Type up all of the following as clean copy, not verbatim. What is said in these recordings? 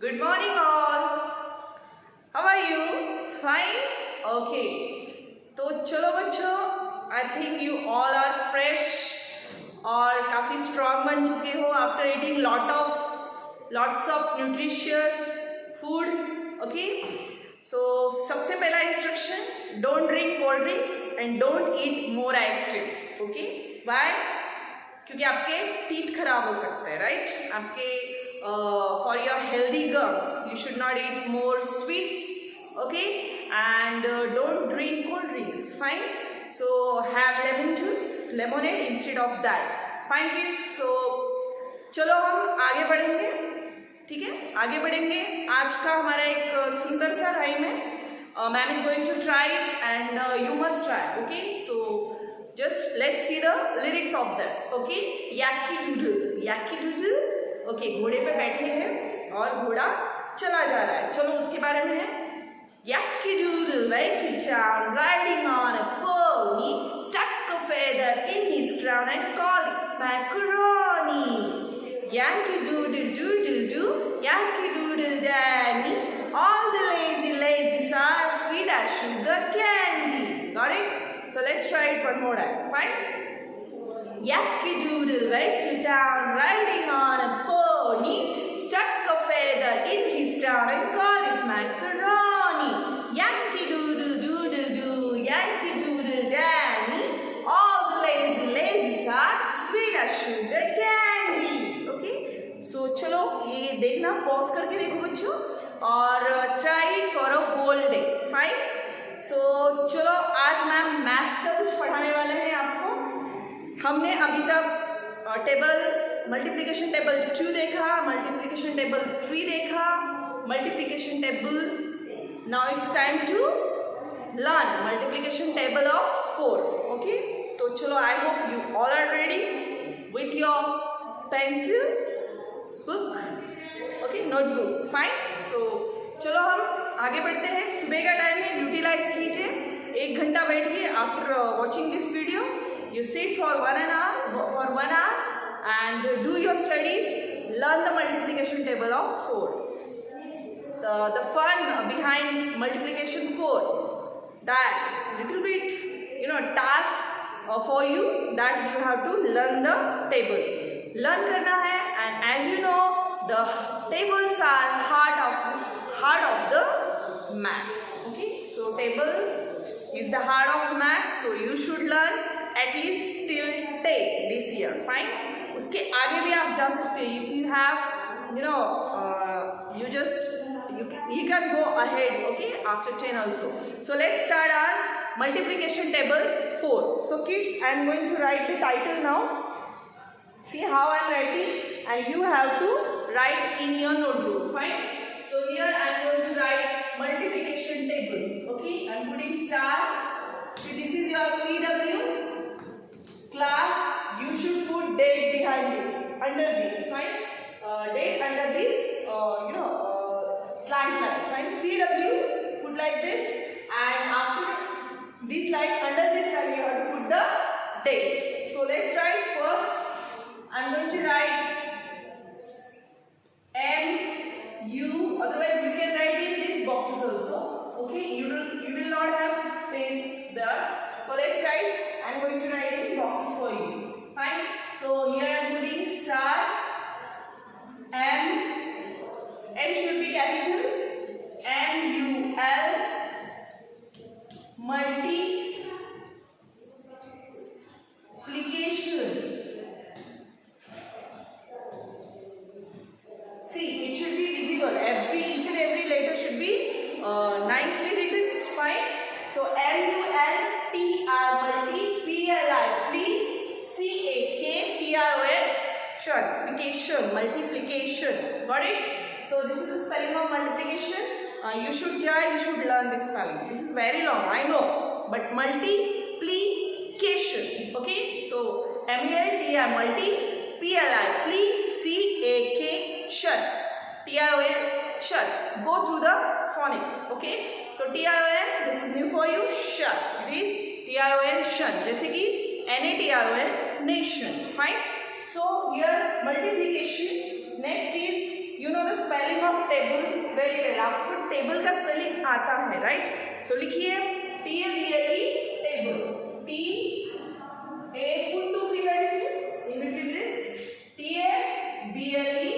Good morning all. How are you? Fine? Okay. तो चलो बच्चों, I think you all are fresh और काफ़ी strong बन चुके हो after eating lots of nutritious food. Okay? So सबसे पहला instruction, don't drink cold drinks and don't eat more ice creams. Okay? Why? क्योंकि आपके टीथ खराब हो सकते हैं, राइट? आपके for your healthy gums you should not eat more sweets, okay? And don't drink cold drinks, fine? So have lemon juice, lemonade instead of that, fine kids? So चलो हम आगे बढ़ेंगे, ठीक है? आगे बढ़ेंगे. आज का हमारा एक सुंदर सा राइम है. Ma'am is going to try and you must try, okay? So just let's see the lyrics of this, okay? Yakky doodle, okay? घोड़े पे बैठे हैं और घोड़ा चला जा रहा है. चलो उसके बारे में है. Yakky doodle went to town riding on a pony, stuck a feather in his crown and called it macaroni. Yankee doodle doodle do, Yankee doodle dandy, all the lazy are sweet as sugar candy. Got it? So let's try it one more time. Fine? Yankee doodle went to town riding on a pony, stuck a feather in his crown and called it macaroni. Yankee doodle doodle do, Yankee doodle dandy, all the lazy are sweet as sugar candy. Okay? So चलो ये देखना, pause करके देखो बच्चों और try it for a whole day. Fine? सो चलो आज ma'am maths का कुछ पढ़ाने वाले हैं आपको. हमने अभी तक टेबल मल्टीप्लिकेशन टेबल 2 देखा, मल्टीप्लिकेशन टेबल 3 देखा, multiplication table. Now it's time to learn multiplication table of 4. Okay? तो चलो I hope you all are ready with your pencil, book, okay, notebook. Fine? So चलो हम आगे बढ़ते हैं. सुबह का टाइम है, यूटिलाइज कीजिए. 1 घंटा बैठिए. After watching this video you sit for 1 hour and do your studies. Learn the multiplication table of 4. The fun behind multiplication 4, that little bit task for you, that you have to learn the table. Learn करना है. And as you know, the tables are heart of the maths. Okay? So table is the heart of maths. So you should learn at least till 10 this year. Fine? उसके आगे भी आप जा सकते हैं. If you have you can go ahead, okay, after 10 also. So let's start our multiplication table 4. So kids, I am going to write the title now. See how I am writing, and you have to write in your notebook. Fine? So here I am going to write multiplication table. Okay? I am putting star. So this is your CW. Class, you should put date behind this, under this. Fine? Date under this, slant line. Fine? CW, put like this, and after this line, under this line, you have to put the date. So let's write first. I am going to write MU. Otherwise, you can write in these boxes also. Okay? You will not have space there. So let's write. I am going to write in boxes for you. Fine? So here I am putting star. M should be capital. MUL multiplication. See, it should be visible. Each and every letter should be nicely written. Fine? So MULTR multiplication. Got it? So this is the spelling of multiplication. You should learn this spelling. This is very long, I know, but multiplication. Okay? So MULTR multiplication. TRON shut. Go through the phonics. Okay? So TRON, this is new for you. Shut. It is TRON shut. जैसे कि NATRON nation. Fine? So here multiplication. Next is, you know know the spelling of table very well, आपको table का spelling आता है, right? सो लिखिए TABLE table, TA, put two finger distance in between this, TABLE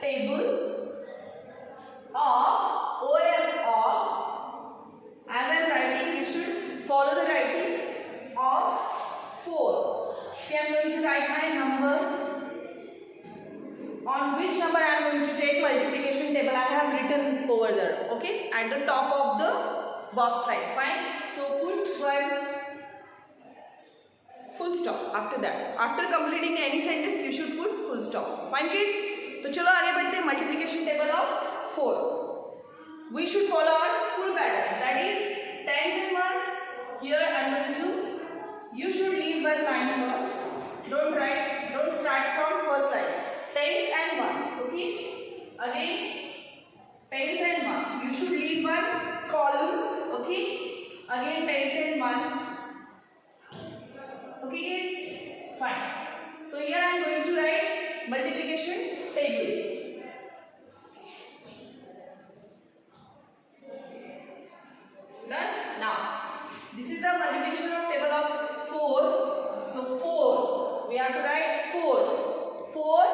table of OF of, as I am writing you should follow the writing of 4. See, I am going to write my number. On which number I am going to take multiplication table I have written over there, okay, at the top of the box line. Fine. So put one full stop after that. After completing any sentence you should put full stop. Fine kids. तो चलो आगे बढ़ते हैं. Multiplication table of 4. We should follow our school pattern. That is tens and ones. Here I am going to. You should leave one line first. Don't write. Don't start from first line. Tens and ones. Okay. Again tens and ones. You should leave one column. Okay. Again tens and ones. Okay kids. Fine. So here I am going to write multiplication table. Done. Now this is the multiplication of table of 4. So 4 we have to write 4. 4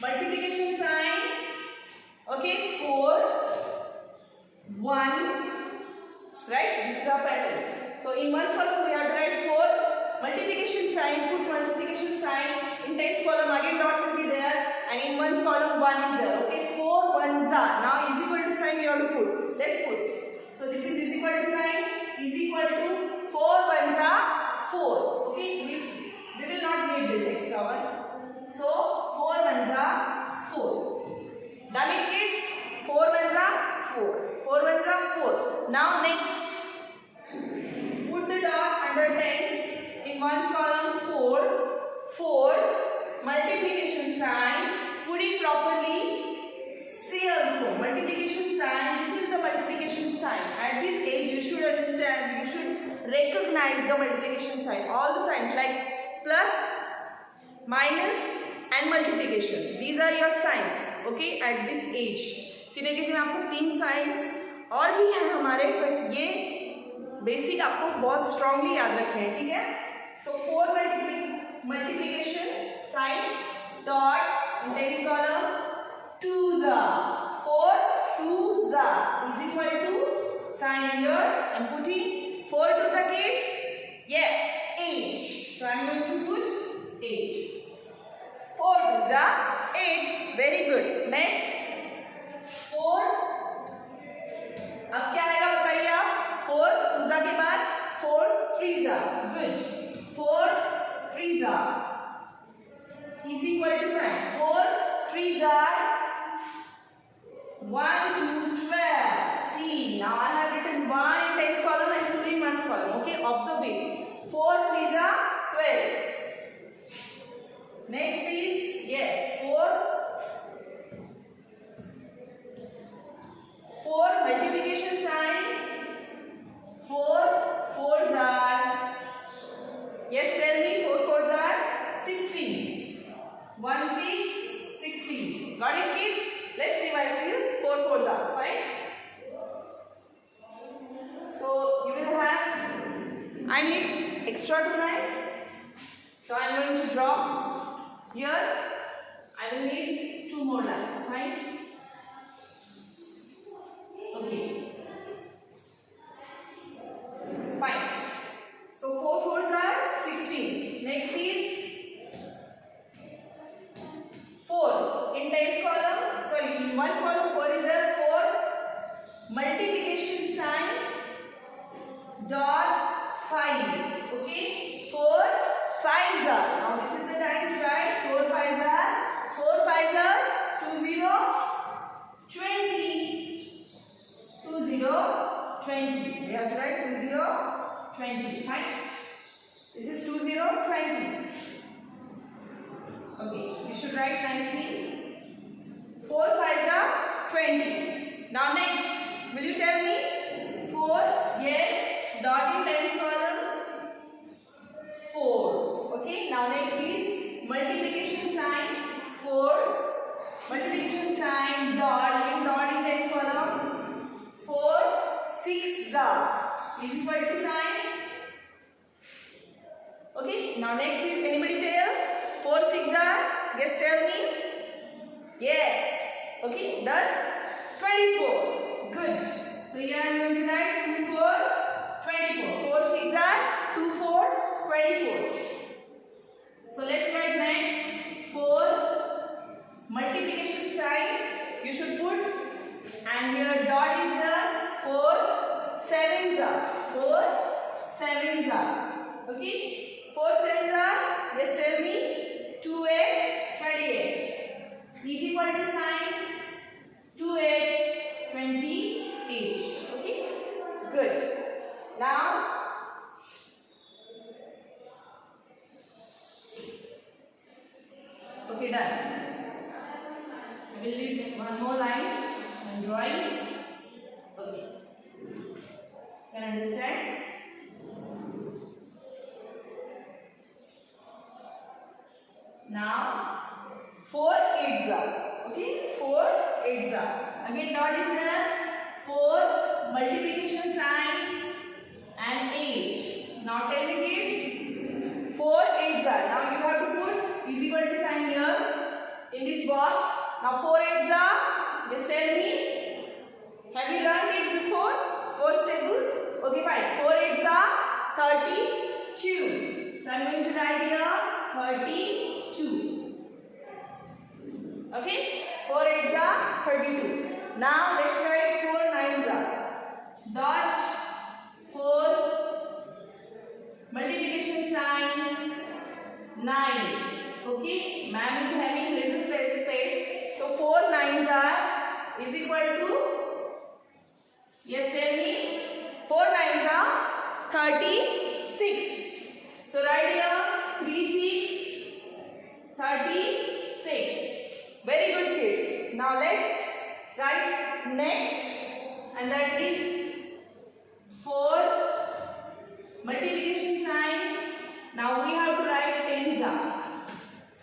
multiplication sign. Okay. 4 1. Right. This is our pattern. So in ones column we have to write 4 multiplication sign. Put multiplication sign in tens column. Again dot will be there, and in ones column 1 is there. Okay. 4 ones are. Now is equal to sign you have to put. Let's put. So this is equal to sign is equal to 4 ones are 4. Okay. We will not need this extra one. So 4 ones are 4. Done it kids. 4 ones are 4. 4 ones are 4. Now next. Put the dot under tens. In ones column 4. 4 multiplication sign. Put it properly. See also multiplication sign. This is the multiplication sign. At this age you should understand. You should recognize the multiplication sign. All the signs like plus, minus and multiplication. These are your signs. Okay. At this age. Senior KG में आपको 3 science और भी हैं हमारे, but ये basic आपको बहुत strongly याद रखने हैं. ठीक है. सो 4 multiplication sign dot in tens column 2s are 4 2s are is equal to sign here. I'm putting 4 2s are kids. Yes, 8. So I'm going to put 8. 4 2s are 8. Very good. Next 4. अब क्या आएगा बताइए आप. 4 2s के बाद 4 3s are. Good. 4 3s are is equal to sign. 4 3s are 1 2 12. See, now I have written 1 in tens column and 2 in ones column. Okay, observe it. 4 3s are 12. Next is yes 4 multiplication sign. 4 4s are. Yes, tell me 4 4s are 16. 1 6 16. Got it kids? Let's revise here. 4 4s are. Fine. So you will have. I need extra 2 lines. So I am going to draw here. I will need 2 more lines. Fine. Okay. Fine. So 4 4s are 16. Next is 4 in tens column. Sorry, in ones column 4 is there. 4 multiplication sign dot 5. Okay. 4 5s are. Now this is the time to write 4 5s are. 4 5s are 20 20. 20 20. We have to write 20 20. Fine. This is 20 20. Okay. You should write nicely. 4 5s are 20. Now next, will you tell me? 4. Yes. Dot in tens column. 4. Okay. Now next is multiplication sign. 4 multiplication sign. Yes, tell me. Yes. Okay, done. 24. Good. So here I am going to write 2, 4, 24. 4, 6 are 2, 4, 24. So let's write next 4 multiplication sign. You should put, and here dot is there. 4 sevens are. 4 sevens are. Okay. 4 sevens are. Yes, tell me. 2, 8, 28. Is equal to sign. 2, 8, 28. Okay. Good. Now. Okay, done. I will leave one more line and drawing. Okay. Can you understand? Now 4 8s are. Okay, 4 8s are. Again dot is there. 4 multiplication sign and 8. Now tell me kids. 4 8s are. Now you have to put is equal to sign here in this box. Now 4 8s are. Just tell me. Have you learned it before? 4's table. Okay, fine. 4 8s are 32. So I am going to write here 32. Okay, 4 8s are 32. Now let's write 4 9s are. Dot 4 multiplication sign 9. Okay, ma'am is having little space. So 4 9s are is equal to, yes, tell me. 4 9s are 36. So write here 3 6 36. Very good kids. Now let's write next, and that is 4 multiplication sign. Now we have to write tens are.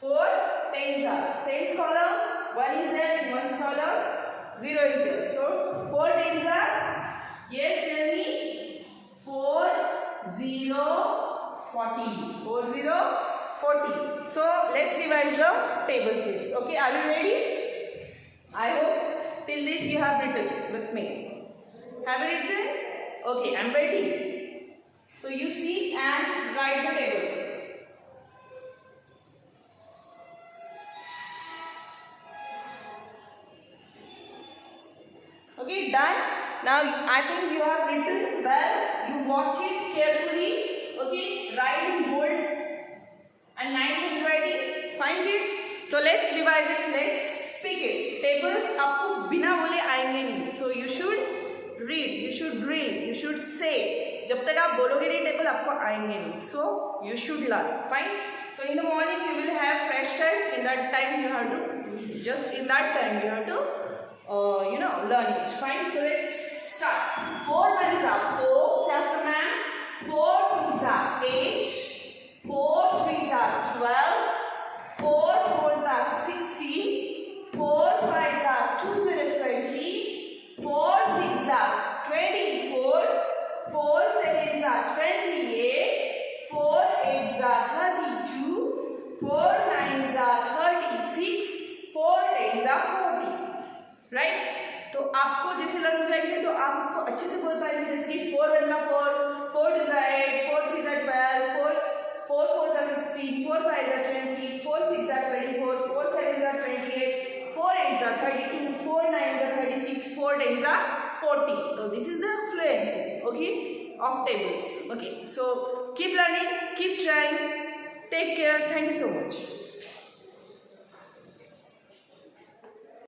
4 tens are. Tens column, 1 is there in 1 column, 0 is there. So 4 tens are. Yes, tell me. 4 0 40. 4 0 40. So let's revise the table kids. Okay, are you ready? I hope till this you have written with me. Have you written? Okay, I am ready. So you see and write the table. Okay, done. Now I think you have written well. You watch it carefully. Okay, write in bold and nice handwriting. Fine kids. So let's revise it. Let's speak it. Tables आपको बिना बोले आएंगे नहीं. So you should read. You should drill. You should say. जब तक आप बोलोगे नहीं टेबल आपको आएंगे नहीं. So you should learn. Fine. So in the morning you will have fresh time. In that time you have to just in that time you have to learn it. Fine. So let's start. 4 1s are 4. Say after ma'am. 4 2s are 8. 4 3s are 12. 4 4s are 16. 4 5s are 20 4 6s are 24. 4 7s are 28. 4 8s are 32. 4 9s are 36. 4 10s are 40. Right? तो आपको जैसे learn हो जाएंगे तो आप उसको अच्छे से बोल पाएंगे. जैसे 4 1s are 4, 4 2s are 8, 4 3s are 12, 4 4s are 16, 4 5s are 20, 4 6s are 24, 4 7s are 28, 4 8s are 32, 4 9s are 36, 4 10s are 40. So this is the fluency, okay, of tables. Okay, so keep learning, keep trying. Take care. Thank you so much.